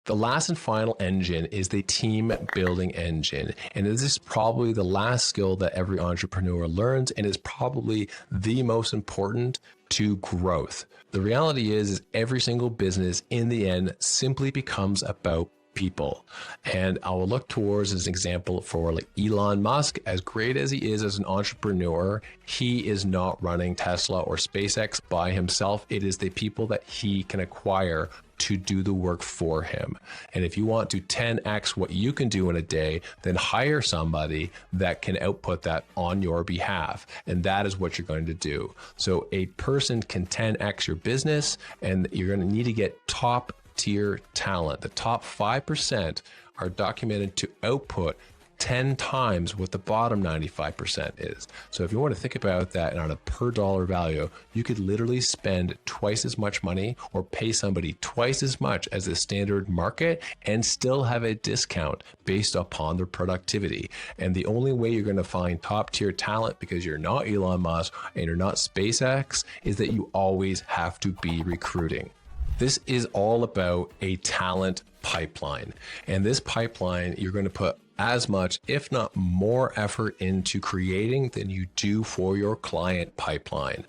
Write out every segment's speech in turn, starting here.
The last and final engine is the team building engine. And this is probably the last skill that every entrepreneur learns and is probably the most important to growth. The reality is every single business in the end simply becomes about people. And I will look towards as an example for like Elon Musk. As great as he is as an entrepreneur, he is not running Tesla or SpaceX by himself. It is the people that he can acquire to do the work for him. And if you want to 10x what you can do in a day, then hire somebody that can output that on your behalf. And that is what you're going to do. So a person can 10x your business, and you're going to need to get top tier talent. The top 5% are documented to output 10 times what the bottom 95% is. So if you want to think about that on a per dollar value, you could literally spend twice as much money or pay somebody twice as much as the standard market and still have a discount based upon their productivity. And the only way you're going to find top tier talent, because you're not Elon Musk and you're not SpaceX, is that you always have to be recruiting. This is all about a talent pipeline. And this pipeline, you're going to put as much, if not more effort into creating than you do for your client pipeline.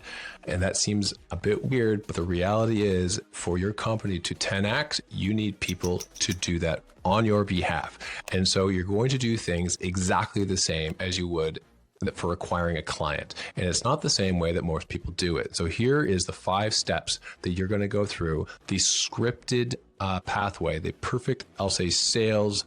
And that seems a bit weird, but the reality is for your company to 10x, you need people to do that on your behalf. And so you're going to do things exactly the same as you would for acquiring a client. And it's not the same way that most people do it. So here is the 5 steps that you're going to go through, the scripted pathway, the perfect, I'll say, sales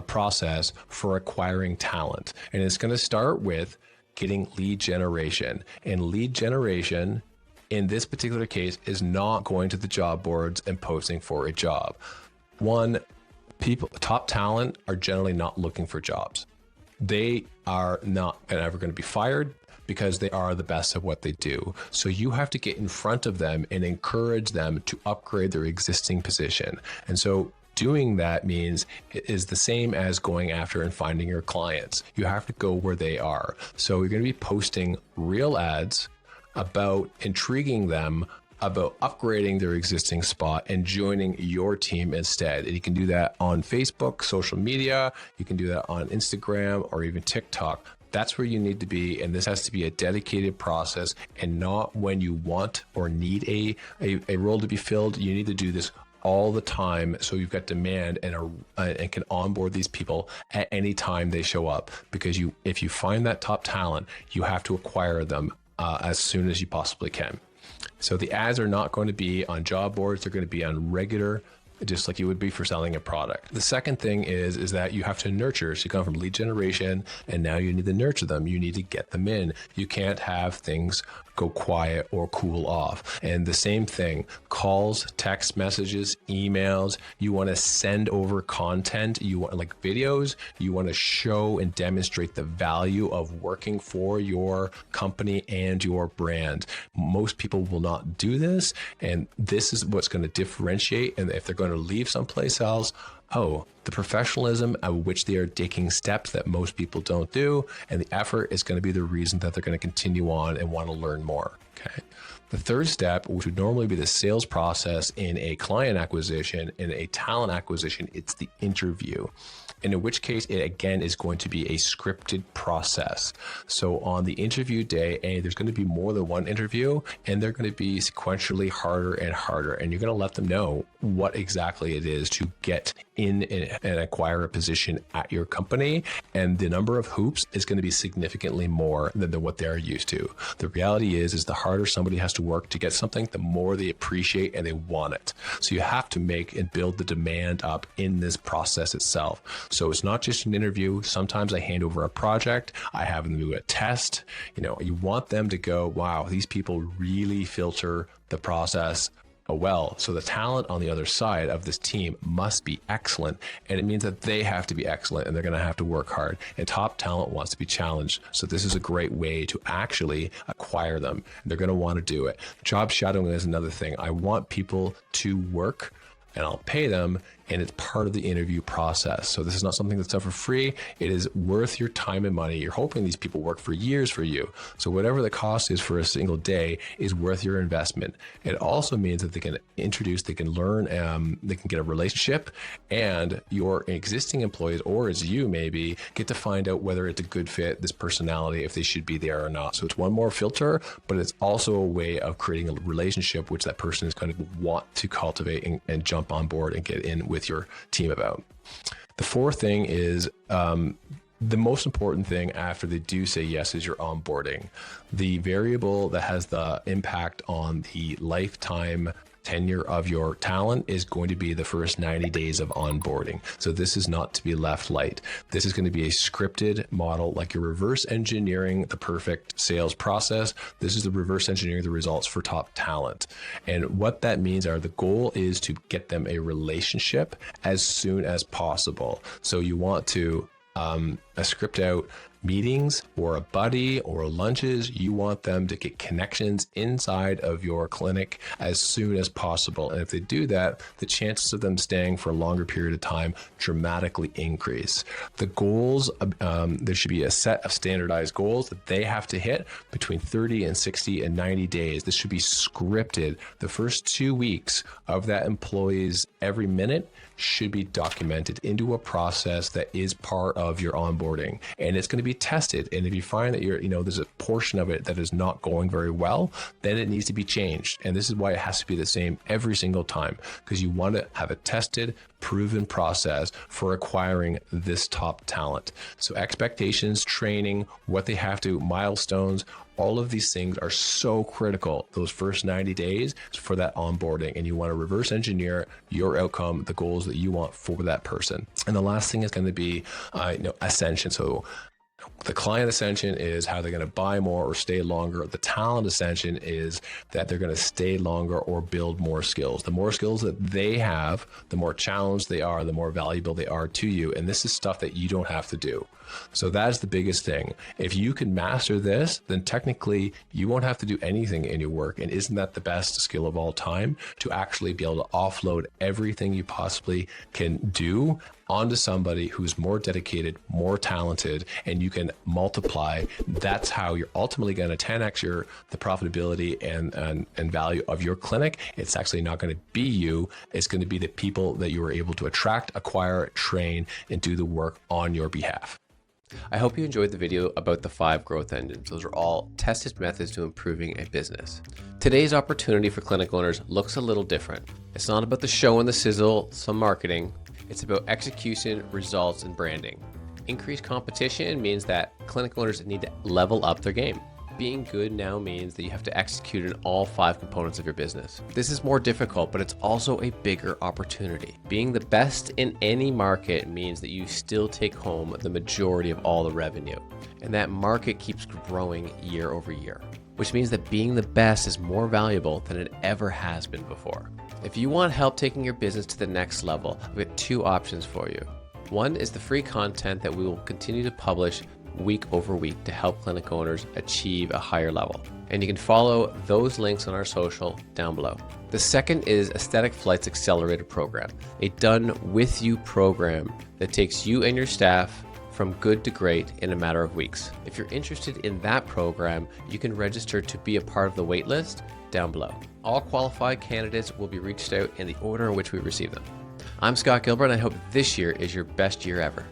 process for acquiring talent. And it's going to start with getting lead generation. And lead generation in this particular case is not going to the job boards and posting for a job. One, top talent are generally not looking for jobs. They are not ever going to be fired because they are the best at what they do. So you have to get in front of them and encourage them to upgrade their existing position. And so doing that means it is the same as going after and finding your clients. You have to go where they are. So you're going to be posting real ads about intriguing them about upgrading their existing spot and joining your team instead. And you can do that on Facebook, social media. You can do that on Instagram or even TikTok. That's where you need to be. And this has to be a dedicated process and not when you want or need a role to be filled. You need to do this all the time, so you've got demand and can onboard these people at any time they show up. Because if you find that top talent, you have to acquire them as soon as you possibly can. So the ads are not going to be on job boards. They're going to be on regular, just like you would be for selling a product. The second thing is that you have to nurture. So you come from lead generation, and now you need to nurture them. You need to get them in. You can't have things go quiet or cool off. And the same thing, calls, text messages, emails, you want to send over content, you want like videos, you want to show and demonstrate the value of working for your company and your brand. Most people will not do this, and this is what's going to differentiate. And if they're going to leave someplace else, the professionalism at which they are taking steps that most people don't do, and the effort is going to be the reason that they're going to continue on and want to learn more. Okay. The third step, which would normally be the sales process in a client acquisition, in a talent acquisition, it's the interview. And in which case, it again is going to be a scripted process. So on the interview day, there's going to be more than one interview, and they're going to be sequentially harder and harder. And you're going to let them know what exactly it is to get in and acquire a position at your company. And the number of hoops is going to be significantly more than what they're used to. The reality is the harder somebody has to work to get something, the more they appreciate and they want it. So you have to make and build the demand up in this process itself. So it's not just an interview. Sometimes I hand over a project. I have them do a test. You want them to go, wow, these people really filter the process well. So the talent on the other side of this team must be excellent. And it means that they have to be excellent, and they're going to have to work hard. And top talent wants to be challenged. So this is a great way to actually acquire them. They're going to want to do it. Job shadowing is another thing. I want people to work, and I'll pay them and it's part of the interview process. So this is not something that's done for free. It is worth your time and money. You're hoping these people work for years for you. So whatever the cost is for a single day is worth your investment. It also means that they can introduce, they can learn, they can get a relationship, and your existing employees, or as you maybe, get to find out whether it's a good fit, this personality, if they should be there or not. So it's one more filter, but it's also a way of creating a relationship which that person is going to want to cultivate and jump on board and get in with your team about. The fourth thing is the most important thing after they do say yes is your onboarding. The variable that has the impact on the lifetime tenure of your talent is going to be the first 90 days of onboarding. So this is not to be left light. This is going to be a scripted model, like you're reverse engineering the perfect sales process. This is the reverse engineering the results for top talent. And what that means are the goal is to get them a relationship as soon as possible. So you want to script out meetings or a buddy or lunches. You want them to get connections inside of your clinic as soon as possible. And if they do that, the chances of them staying for a longer period of time dramatically increase. The goals, there should be a set of standardized goals that they have to hit between 30 and 60 and 90 days. This should be scripted. The first 2 weeks of that employee's every minute should be documented into a process that is part of your onboarding, and it's going to be tested. And if you find that there's a portion of it that is not going very well, then it needs to be changed. And this is why it has to be the same every single time, because you want to have a tested, proven process for acquiring this top talent. So expectations, training, what they have to, milestones, all of these things are so critical those first 90 days for that onboarding. And you want to reverse engineer your outcome, the goals that you want for that person. And the last thing is going to be ascension. So the client ascension is how they're going to buy more or stay longer. The talent ascension is that they're going to stay longer or build more skills. The more skills that they have, the more challenged they are, the more valuable they are to you. And this is stuff that you don't have to do. So that's the biggest thing. If you can master this, then technically you won't have to do anything in your work. And isn't that the best skill of all time? To actually be able to offload everything you possibly can do onto somebody who's more dedicated, more talented, and you can multiply. That's how you're ultimately going to 10x the profitability and value of your clinic. It's actually not going to be you. It's going to be the people that you were able to attract, acquire, train, and do the work on your behalf. I hope you enjoyed the video about the 5 growth engines. Those are all tested methods to improving a business. Today's opportunity for clinic owners looks a little different. It's not about the show and the sizzle, some marketing. It's about execution, results, and branding. Increased competition means that clinic owners need to level up their game. Being good now means that you have to execute in all 5 components of your business. This is more difficult, but it's also a bigger opportunity. Being the best in any market means that you still take home the majority of all the revenue. And that market keeps growing year over year, which means that being the best is more valuable than it ever has been before. If you want help taking your business to the next level, I've got 2 options for you. One is the free content that we will continue to publish week over week to help clinic owners achieve a higher level. And you can follow those links on our social down below. The second is Aesthetic Flight's Accelerator Program, a done with you program that takes you and your staff from good to great in a matter of weeks. If you're interested in that program, you can register to be a part of the waitlist down below. All qualified candidates will be reached out in the order in which we receive them. I'm Scott Gilbert, and I hope this year is your best year ever.